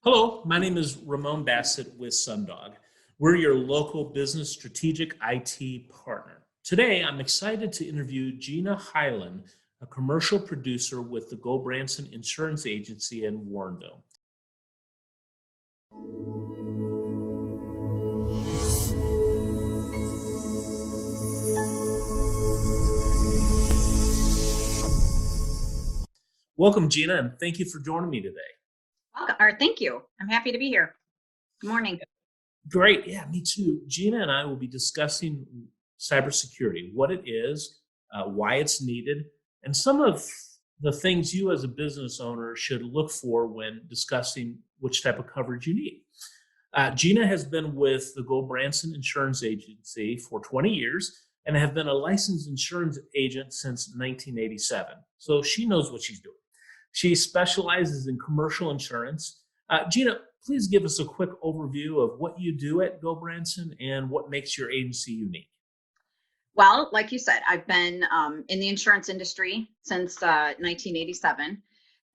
Hello, my name is Ramon Bassett with Sundog. We're your local business strategic IT partner. Today, I'm excited to interview Gina Highland, a commercial producer with the Branson Insurance Agency in Warrenville. Welcome, Gina, and thank you for joining me today. Welcome, or thank you. I'm happy to be here. Good morning. Great. Yeah, me too. Gina and I will be discussing cybersecurity, what it is, why it's needed, and some of the things you as a business owner should look for when discussing which type of coverage you need. Gina has been with the Branson Insurance Agency for 20 years and have been a licensed insurance agent since 1987. So she knows what she's doing. She specializes in commercial insurance. Gina, please give us a quick overview of what you do at Branson and what makes your agency unique. Well, like you said, I've been in the insurance industry since 1987.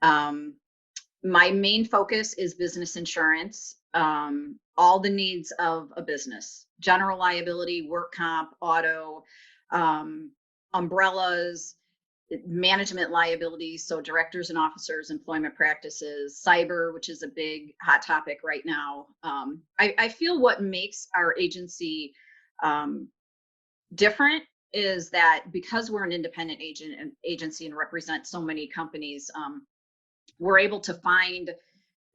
My main focus is business insurance, all the needs of a business, general liability, work comp, auto, umbrellas, management liabilities, so directors and officers, employment practices, cyber, which is a big hot topic right now. I feel what makes our agency different is that because we're an independent agency and represent so many companies, we're able to find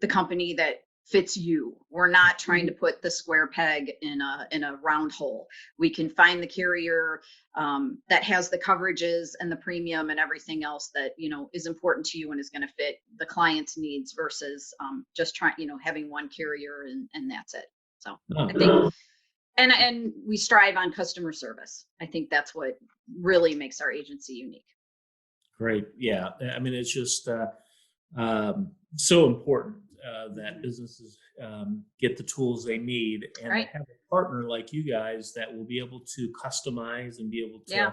the company that fits you. We're not trying to put the square peg in a round hole. We can find the carrier that has the coverages and the premium and everything else that is important to you and is going to fit the client's needs versus just trying having one carrier and that's it. So I think and we strive on customer service. I think that's what really makes our agency unique. Great. Yeah. I mean, it's just so important that businesses get the tools they need and Right. have a partner like you guys that will be able to customize and be able to Yeah.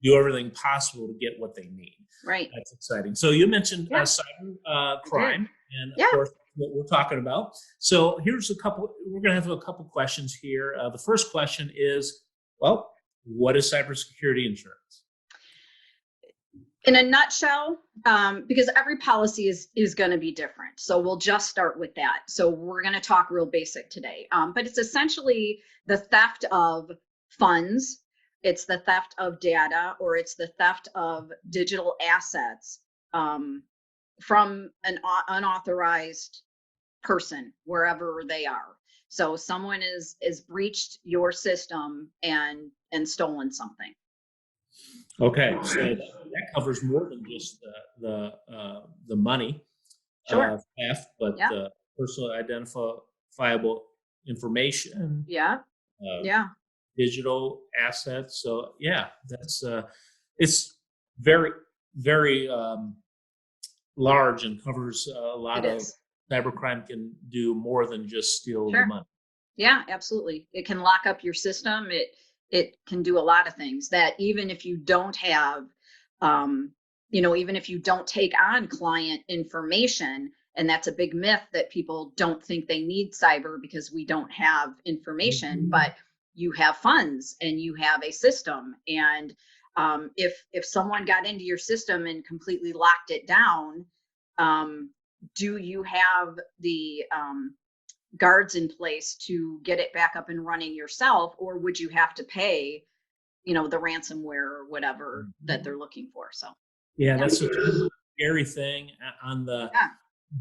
do everything possible to get what they need. Right. That's exciting. So you mentioned Yeah. cyber crime, and of Yeah. course, what we're talking about. So here's we're going to have a couple questions here. The first question is, well, what is cybersecurity insurance? In a nutshell, because every policy is going to be different. So we'll just start with that. So we're going to talk real basic today. But it's essentially the theft of funds, it's the theft of data, or it's the theft of digital assets from an unauthorized person, wherever they are. So someone is breached your system and stolen something. Okay, so that covers more than just the money Sure. theft, but Yeah. personally identifiable information, Yeah. uh, Yeah. digital assets. So yeah, that's it's very very large and covers a lot It of is. cybercrime can do more than just steal the Sure. money. Yeah, absolutely. It can lock up your system. It can do a lot of things that even if you don't have, even if you don't take on client information, and that's a big myth that people don't think they need cyber because we don't have information, but you have funds and you have a system. And if someone got into your system and completely locked it down, do you have the guards in place to get it back up and running yourself, or would you have to pay the ransomware or whatever that they're looking for? So Yeah, that's such a scary thing. On the yeah.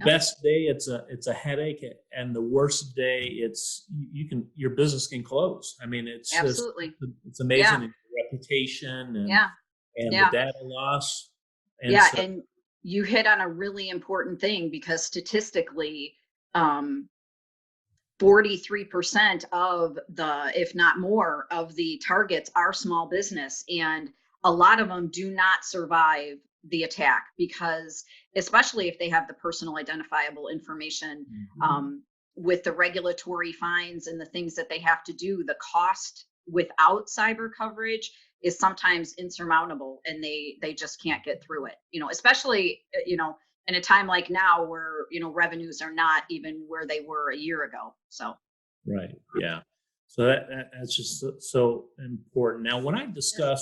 best day, it's a headache, and the worst day, your business can close. I mean, it's Absolutely. just it's amazing. Yeah. And your reputation and Yeah. the data loss. And Yeah. so, And you hit on a really important thing because statistically, 43% of if not more, of the targets are small business. And a lot of them do not survive the attack because, especially if they have the personal identifiable information, with the regulatory fines and the things that they have to do, the cost without cyber coverage is sometimes insurmountable, and they just can't get through it. Especially, in a time like now where, revenues are not even where they were a year ago. So, Right. Yeah. So that's just so important. Now, when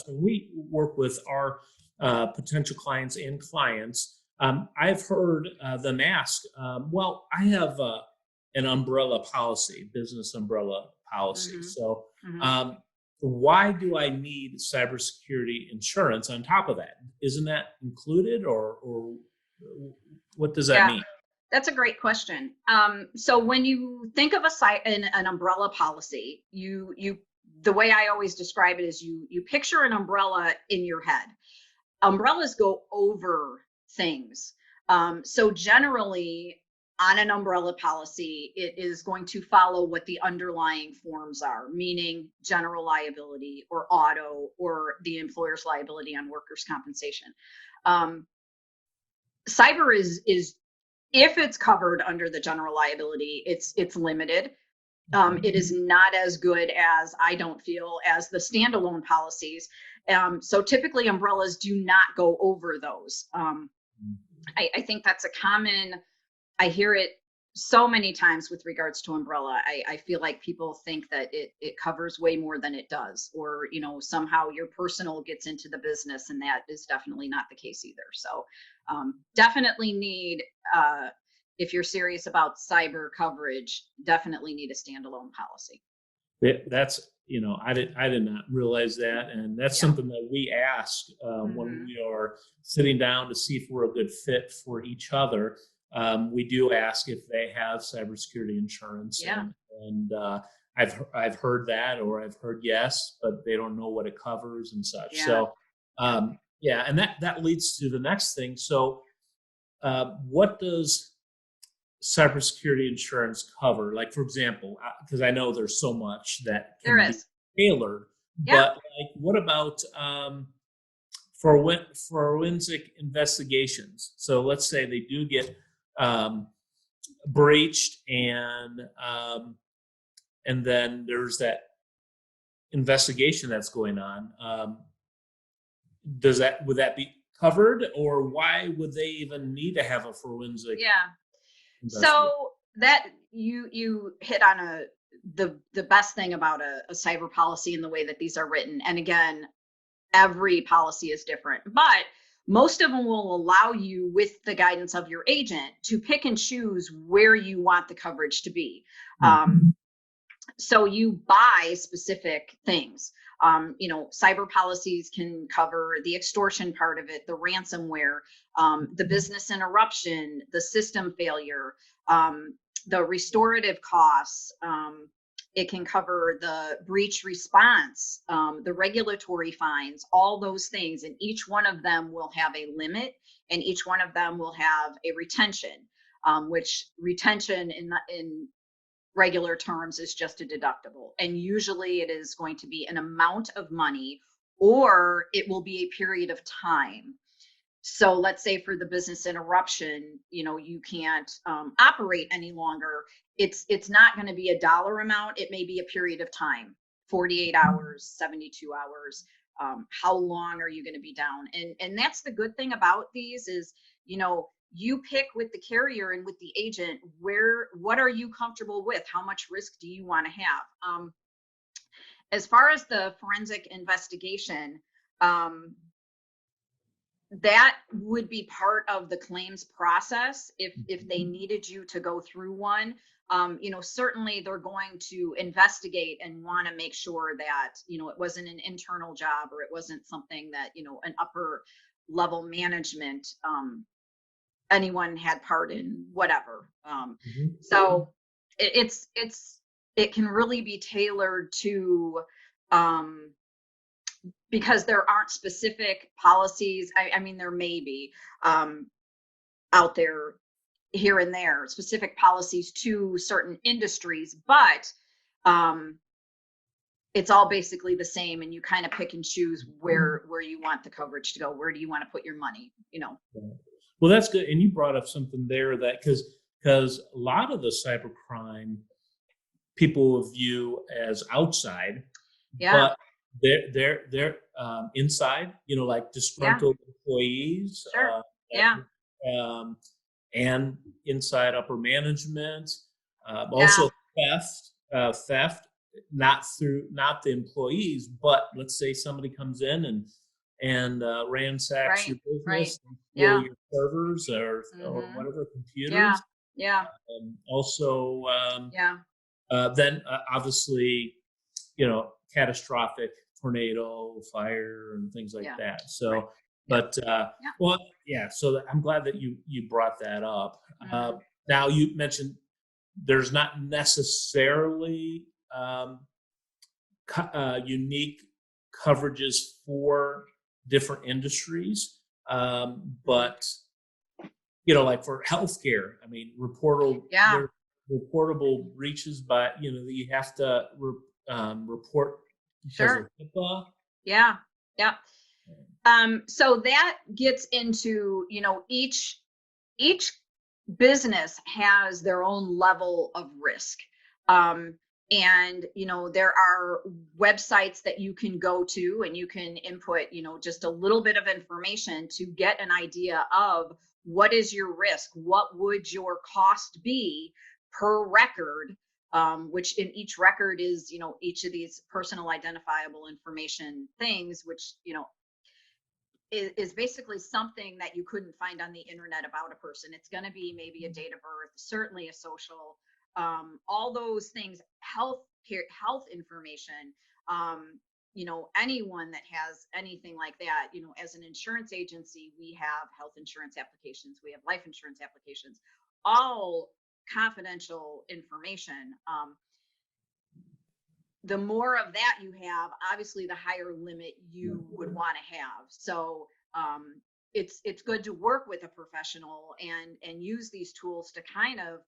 we work with our potential clients and clients, I've heard them ask, well, I have an umbrella policy, business umbrella policy. hmm So, hmm um, why do I need cybersecurity insurance on top of that? Isn't that included, or what does that yeah, mean? that's a great question. So when you think of an umbrella policy, the way I always describe it is you picture an umbrella in your head. Umbrellas go over things. So generally, on an umbrella policy, it is going to follow what the underlying forms are, meaning general liability or auto or the employer's liability on workers' compensation. Um, Cyber is if it's covered under the general liability, it's limited. It is not as good as, I don't feel, as the standalone policies. So typically umbrellas do not go over those. I think that's a common, I hear it so many times with regards to umbrella. I feel like people think that it covers way more than it does, or, somehow your personal gets into the business, and that is definitely not the case either. So definitely need, if you're serious about cyber coverage, definitely need a standalone policy. That's, I did not realize that, and that's Yeah. something that we ask when hmm we are sitting down to see if we're a good fit for each other. We do ask if they have cybersecurity insurance, Yeah. and I've heard that, or I've heard yes, but they don't know what it covers and such. Yeah. So Yeah. yeah, and that leads to the next thing. So what does cybersecurity insurance cover? Like, for example, because I know there's so much that There can be is. tailored, Yeah. but like, what about for forensic investigations? So let's say they do get um, breached, and then there's that investigation that's going on. Would that be covered, or why would they even need to have a forensic Yeah. investigation? So that you hit on the best thing about a cyber policy and the way that these are written. And again, every policy is different, but most of them will allow you, with the guidance of your agent, to pick and choose where you want the coverage to be. So you buy specific things. Cyber policies can cover the extortion part of it, the ransomware, the business interruption, the system failure, the restorative costs. It can cover the breach response, the regulatory fines, all those things. And each one of them will have a limit, and each one of them will have a retention, which retention in regular terms is just a deductible. And usually it is going to be an amount of money, or it will be a period of time. So let's say for the business interruption, you can't operate any longer. It's not going to be a dollar amount. It may be a period of time, 48 hours, 72 hours. How long are you going to be down? And that's the good thing about these is, you pick with the carrier and with the agent, what are you comfortable with? How much risk do you want to have? As far as the forensic investigation, that would be part of the claims process if they needed you to go through one. Certainly they're going to investigate and want to make sure that it wasn't an internal job, or it wasn't something that an upper level management, anyone had part in, whatever. Mhm. So it can really be tailored to, um, because there aren't specific policies. I mean, there may be out there here and there specific policies to certain industries, but um, it's all basically the same, and you kind of pick and choose where you want the coverage to go. Where do you want to put your money? Well, that's good. And you brought up something there, that because a lot of the cybercrime people view as outside, Yeah. but they're inside. Like Yeah. disgruntled employees, Sure. Yeah. that and inside upper management. Yeah. Also theft, not the employees, but let's say somebody comes in and ransacks Right. your Right. business, and steal Yeah. your servers or Mm-hmm. whatever Yeah. computers. Yeah. Also, Yeah. then obviously, catastrophic tornado, fire, and things like Yeah. that. Right. So, Yeah. but Yeah. well, yeah. So I'm glad that you brought that up. Mm-hmm. Now you mentioned there's not necessarily unique coverages for different industries, Mm-hmm. but like for healthcare, I mean, Yeah. there reportable breaches, but you have to report because of Sure. HIPAA. Yeah. Yeah. So that gets into, each business has their own level of risk. Um, and there are websites that you can go to and you can input, just a little bit of information to get an idea of what is your risk, what would your cost be per record, which in each record is, each of these personal identifiable information things, which is basically something that you couldn't find on the internet about a person. It's going to be maybe a date of birth, certainly a social, all those things, health information. Anyone that has anything like that, as an insurance agency, we have health insurance applications, we have life insurance applications, all confidential information. The more of that you have, obviously the higher limit you would want to have. So it's good to work with a professional and use these tools to kind of,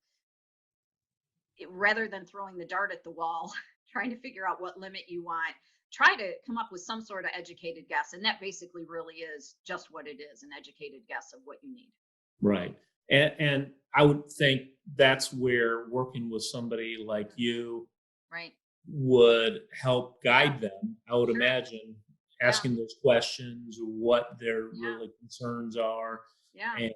rather than throwing the dart at the wall, trying to figure out what limit you want, try to come up with some sort of educated guess. And that basically really is just what it is, an educated guess of what you need. Right. And I would think that's where working with somebody like you Right. would help Yeah. guide them. I would Sure. imagine Yeah. asking those questions, what their Yeah. really concerns are, Yeah. and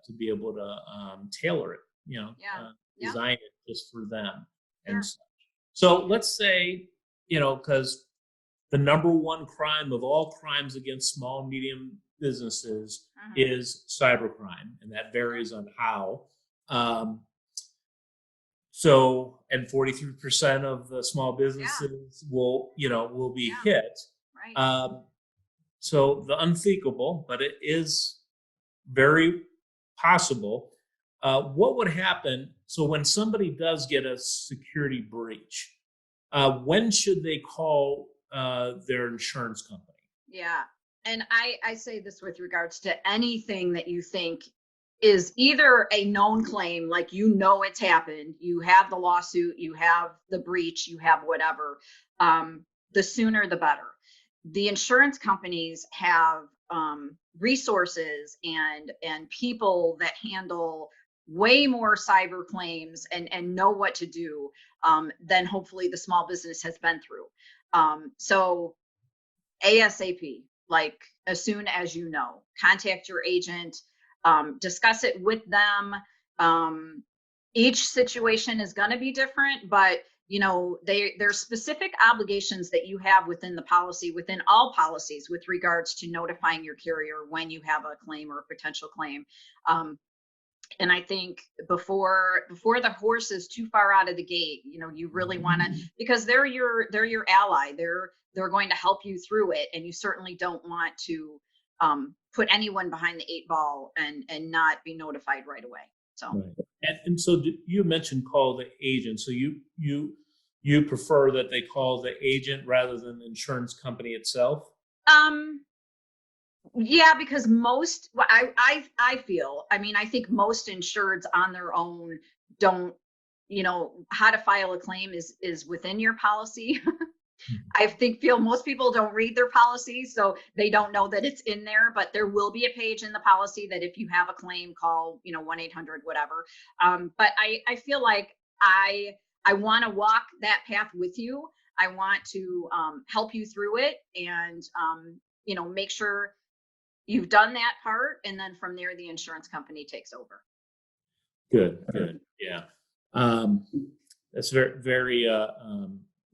to be able to tailor it, Yeah. Yeah. design it just for them. And Sure. so let's say, because the number one crime of all crimes against small and medium businesses Hmm. is cybercrime, and that Sure. varies on how. Um, and 43% of the small Yeah. businesses will be Yeah. hit. Right. Um, so the unthinkable, but it is very possible. What would happen? So when somebody does get a security breach, when should they call their insurance company? Yeah. And I say this with regards to anything that you think is either a known claim, like it's happened, you have the lawsuit, you have the breach, you have whatever. The sooner the better. The insurance companies have resources and people that handle way more cyber claims and know what to do, than hopefully the small business has been through. So ASAP, like as soon as contact your agent, discuss it with them. Each situation is going to be different, but there's specific obligations that you have within the policy, within all policies, with regards to notifying your carrier when you have a claim or a potential claim. And I think before the horse is too far out of the gate, you really want to, because they're your ally. They're going to help you through it, and you certainly don't want to put anyone behind the eight ball and not be notified right away. So Right. And so you mentioned call the agent. So you prefer that they call the agent rather than the insurance company itself? um yeah, because most, well, I feel, I mean, I think most insureds on their own don't, how to file a claim is within your policy. I feel most people don't read their policies, so they don't know that it's in there. But there will be a page in the policy that if you have a claim, call 1-800 whatever. But I feel like I want to walk that path with you. I want to help you through it, and make sure you've done that part, and then from there the insurance company takes over. Good. Yeah. Um, that's very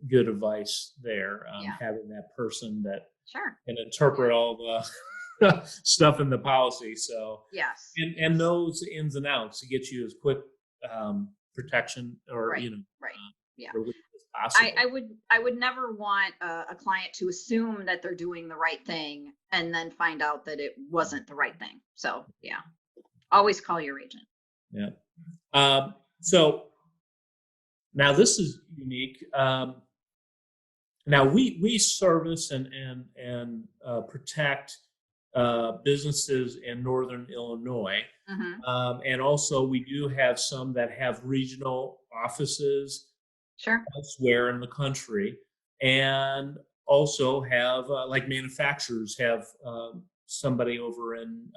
good advice there. Yeah, Having that person that sure. can Yeah. interpret all the stuff in the policy. So, Yes. and Yes. knows the ins and outs to get you as quick protection or Right. Right. Yeah. relief as I, possible. I would I would never want a client to assume that they're doing the right thing and then find out that it wasn't the right thing. So yeah, always call your agent. Yeah. So now this is unique. Now we service and protect businesses in northern Illinois, Hmm. and also we do have some that have regional offices Sure. elsewhere in the country, and also have like manufacturers have somebody over in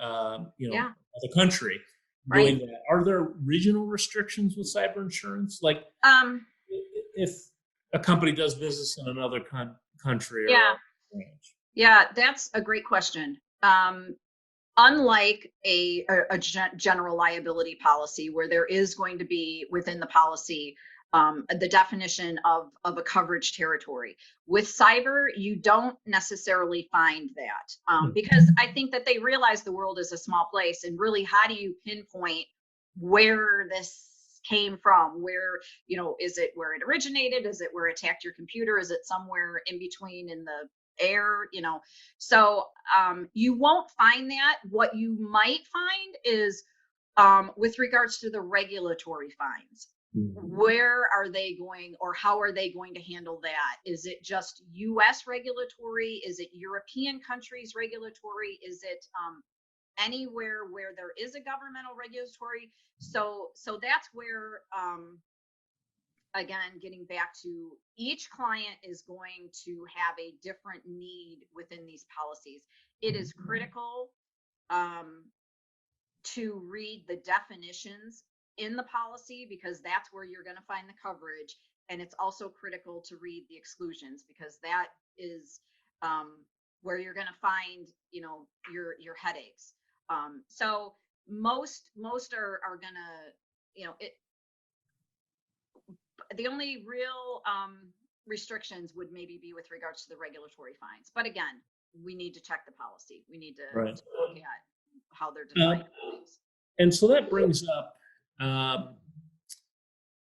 Yeah. the country Right. doing that. Are there regional restrictions with cyber insurance? Like Um. if a company does business in another country or Yeah. a branch. Yeah. That's a great question. Unlike a general liability policy where there is going to be within the policy the definition of a coverage territory, with cyber you don't necessarily find that, because I think that they realize the world is a small place, and really how do you pinpoint where this came from, where, is it where it originated, is it where it attacked your computer, is it somewhere in between in the air, so you won't find that. What you might find is, with regards to the regulatory fines, Mhm. where are they going, or how are they going to handle that? Is it just US regulatory? Is it European countries regulatory? Is it anywhere where there is a governmental regulatory? So that's where, again, getting back to, each client is going to have a different need within these policies. It is critical, um, to read the definitions in the policy, because that's where you're going to find the coverage. And it's also critical to read the exclusions, because that is, where you're going to find, your headaches. So most are going to, the only real restrictions would maybe be with regards to the regulatory fines. But again, we need to check the policy. We need Right. to look at how they're Um, defining things. and so that brings up,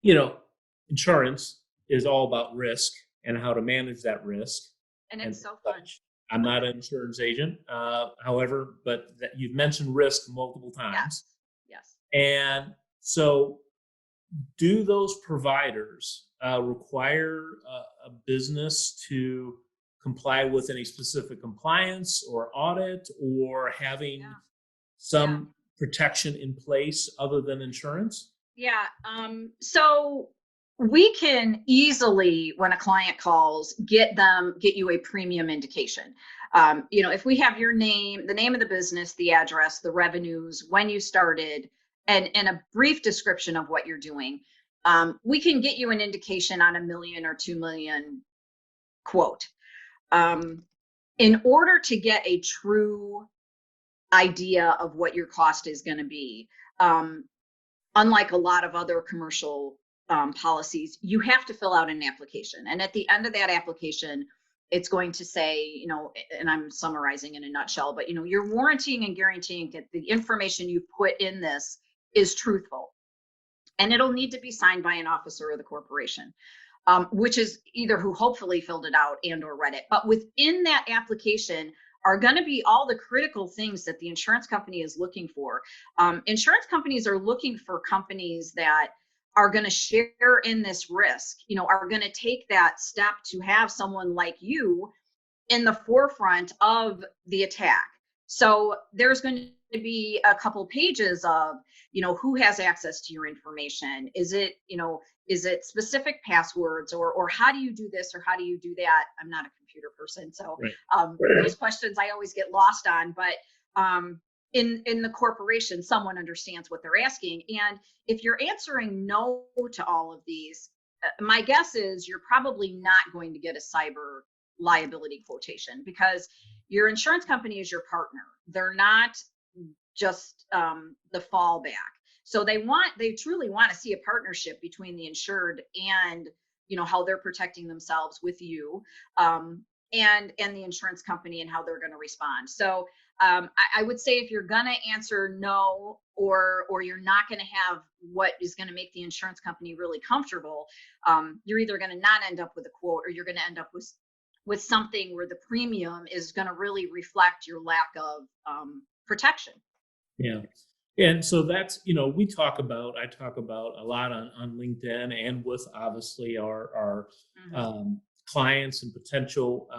you know, insurance is all about risk and how to manage that risk And and it's so fun. such. I'm not an insurance agent, however, but that you've mentioned risk multiple Yes. times. Yes. And so, do those providers require a business to comply with any specific compliance or audit, or having Yeah. Yeah. some protection in place other than insurance? Yeah. So we can easily, when a client calls, get you a premium indication. If we have your name, the name of the business, the address, the revenues, when you started, and a brief description of what you're doing, we can get you an indication on a million or 2 million quote. Um, in order to get a true idea of what your cost is going to be, um, unlike a lot of other commercial policies, you have to fill out an application. And at the end of that application, it's going to say, and I'm summarizing in a nutshell, but, you're warranting and guaranteeing that the information you put in this is truthful. And it'll need to be signed by an officer of the corporation, which is either who hopefully filled it out and or read it. But within that application are going to be all the critical things that the insurance company is looking for. Insurance companies are looking for companies that are going to share in this risk, are going to take that step to have someone like you in the forefront of the attack. So there's going to be a couple pages of, who has access to your information. Is it specific passwords, or how do you do this, or how do you do that? I'm not a computer person, so Right. those questions I always get lost on. But in the corporation, someone understands what they're asking. And if you're answering no to all of these, my guess is you're probably not going to get a cyber liability quotation, because your insurance company is your partner. They're not just the fallback. So they truly want to see a partnership between the insured and, how they're protecting themselves with you, and the insurance company and how they're going to respond. So I would say if you're going to answer no, or you're not going to have what is going to make the insurance company really comfortable, you're either going to not end up with a quote, or you're going to end up with something where the premium is going to really reflect your lack of protection. Yeah. And so that's, I talk about a lot on LinkedIn and with obviously our Hmm. clients and potential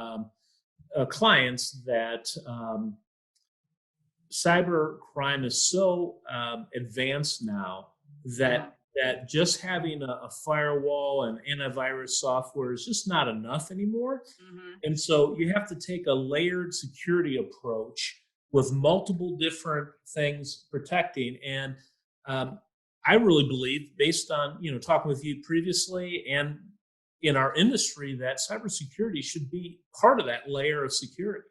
clients that cyber crime is so advanced now Yeah. that just having a firewall and antivirus software is just not enough anymore. Hmm. And so you have to take a layered security approach with multiple different things protecting. And um, I really believe, based on talking with you previously and in our industry, that cybersecurity should be part of that layer of security.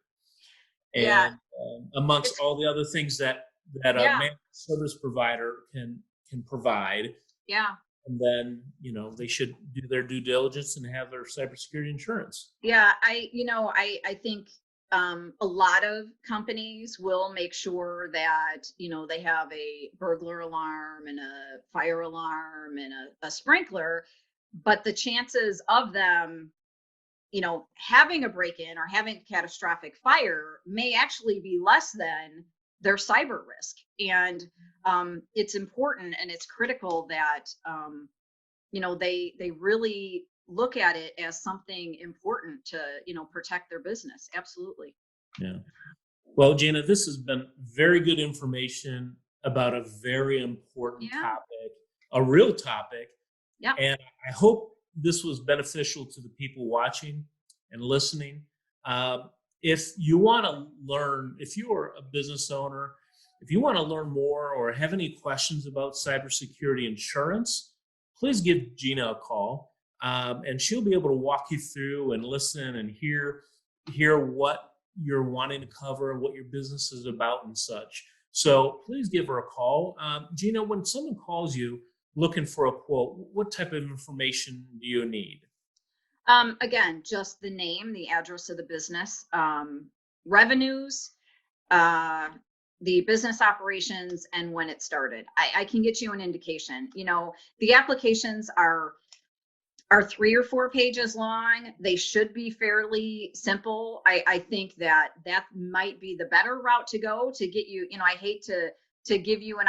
Yeah. And amongst It's all the other things that a yeah. managed service provider can provide, Yeah. and then they should do their due diligence and have their cybersecurity insurance. Yeah, I think a lot of companies will make sure that, they have a burglar alarm and a fire alarm and a sprinkler, but the chances of them, having a break-in or having a catastrophic fire may actually be less than their cyber risk. And it's important and it's critical that they really look at it as something important to, protect their business. Absolutely. Yeah. Well, Gina, this has been very good information about a very important Yeah. topic, a real topic. Yeah. And I hope this was beneficial to the people watching and listening. If you want to learn, if you are a business owner, if you want to learn more or have any questions about cybersecurity insurance, please give Gina a call, and she'll be able to walk you through and listen and hear what you're wanting to cover, what your business is about, and such. So please give her a call. Gina, when someone calls you looking for a quote, what type of information do you need? Again, just the name, the address of the business, revenues, uh, the business operations, and when it started. I can get you an indication. The applications are 3 or 4 pages long. They should be fairly simple. I think that might be the better route to go to get you. I hate to give you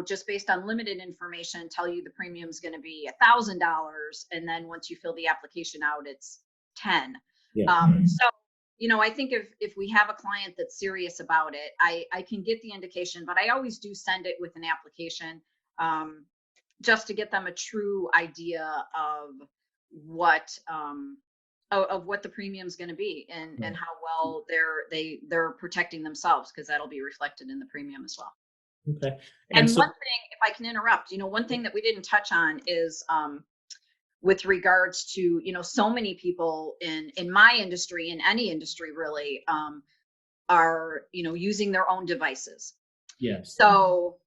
just based on limited information, tell you the premium's going to be $1,000, and then once you fill the application out, it's 10. Yeah. So I think if we have a client that's serious about it, I can get the indication, but I always do send it with an application. Just to get them a true idea of what what the premium's going to be, and Right. how well they're protecting themselves, because that'll be reflected in the premium as well. Okay. And And so, one thing, if I can interrupt, one thing that we didn't touch on is with regards to, so many people in my industry, in any industry really, are, using their own devices. yes. So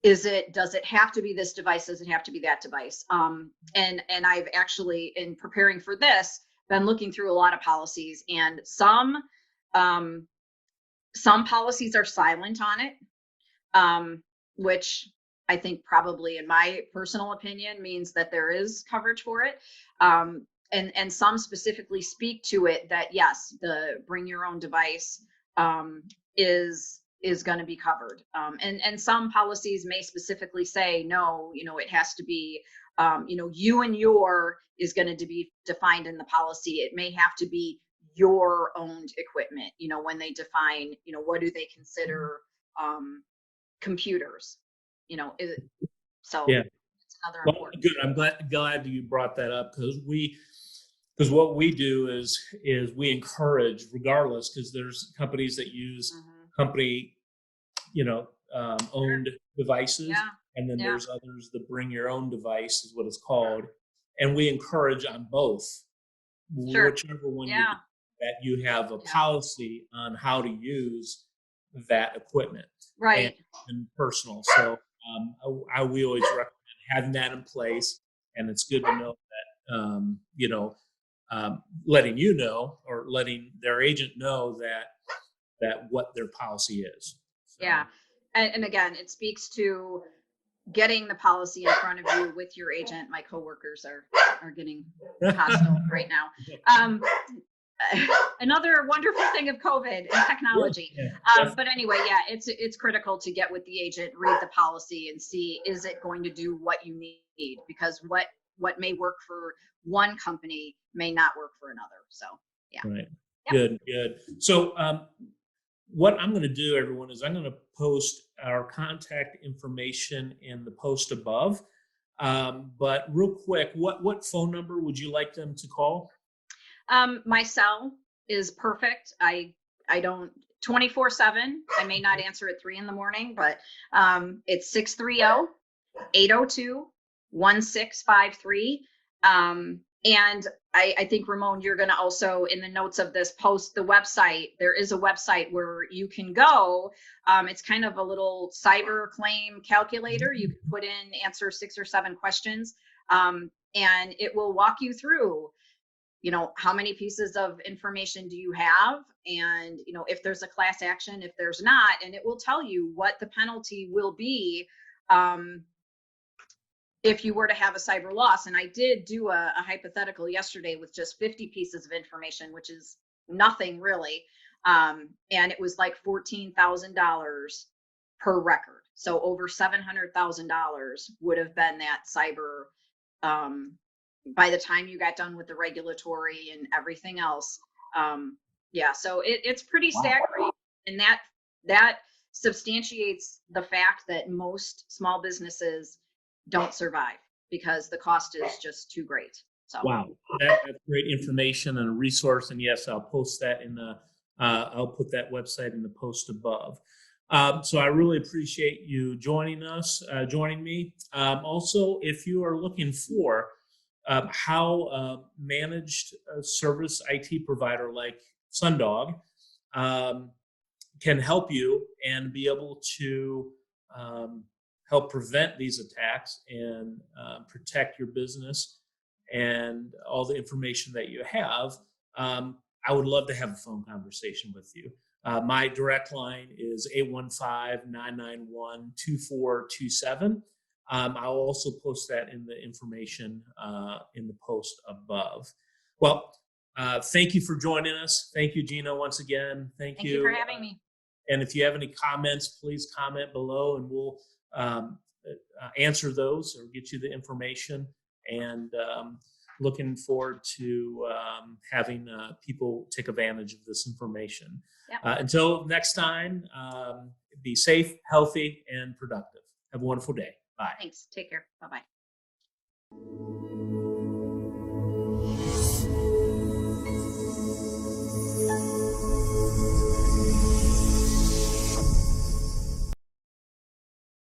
does it have to be this device? Does it have to be that device? And I've actually, in preparing for this, been looking through a lot of policies, and um some policies are silent on it, which I think probably, in my personal opinion, means that there is coverage for it. And some specifically speak to it, that yes, the bring your own device is going to be covered. And some policies may specifically say no. It has to be, you and your is going to be defined in the policy. It may have to be your owned equipment. When they define, what do they consider computers, so Yeah. it's another Well, important. good. I'm glad you brought that up, because what we do is we encourage, regardless, because there's companies that use Hmm. company Sure. owned devices, Yeah. and then Yeah. there's others that bring your own device, is what it's called, and we encourage on both, Sure. whichever one you do, Yeah. that you have a Yeah. policy on how to use that equipment Right. and personal. So we always recommend having that in place, and it's good to know that letting you know or letting their agent know that what their policy is. So, Yeah. And again, it speaks to getting the policy in front of you with your agent. My coworkers are getting hostile right now. Um, Another wonderful thing of COVID and technology. yeah, But anyway, yeah, it's critical to get with the agent, read the policy, and see, is it going to do what you need? Because what may work for one company may not work for another. So yeah. right. Yep. Good. So what I'm going to do, everyone, is I'm going to post our contact information in the post above. But real quick, what phone number would you like them to call? My cell is perfect. I don't 24/7. I may not answer at 3 a.m, but it's 630-802-1653. And I think, Ramon, you're going to also, in the notes of this, post the website. There is a website where you can go. It's kind of a little cyber claim calculator. You can put in, answer 6 or 7 questions, and it will walk you through, how many pieces of information do you have? And, if there's a class action, if there's not, and it will tell you what the penalty will be if you were to have a cyber loss. And I did do a hypothetical yesterday with just 50 pieces of information, which is nothing really. And it was like $14,000 per record. So over $700,000 would have been that cyber, by the time you got done with the regulatory and everything else. Yeah, so it's pretty staggering. And that substantiates the fact that most small businesses don't survive because the cost is just too great. So wow, that's great information and a resource. And yes, I'll post that I'll put that website in the post above. So I really appreciate you joining me. Also, if you are looking for how managed service IT provider like Sundog can help you and be able to help prevent these attacks and protect your business and all the information that you have, I would love to have a phone conversation with you. My direct line is 815-991-2427. I'll also post that in the information in the post above. Well, thank you for joining us. Thank you, Gina, once again. Thank you for having me. And if you have any comments, please comment below and we'll answer those or get you the information. And looking forward to having people take advantage of this information. Yep. Until next time, be safe, healthy, and productive. Have a wonderful day. Bye. Thanks. Take care. Bye-bye.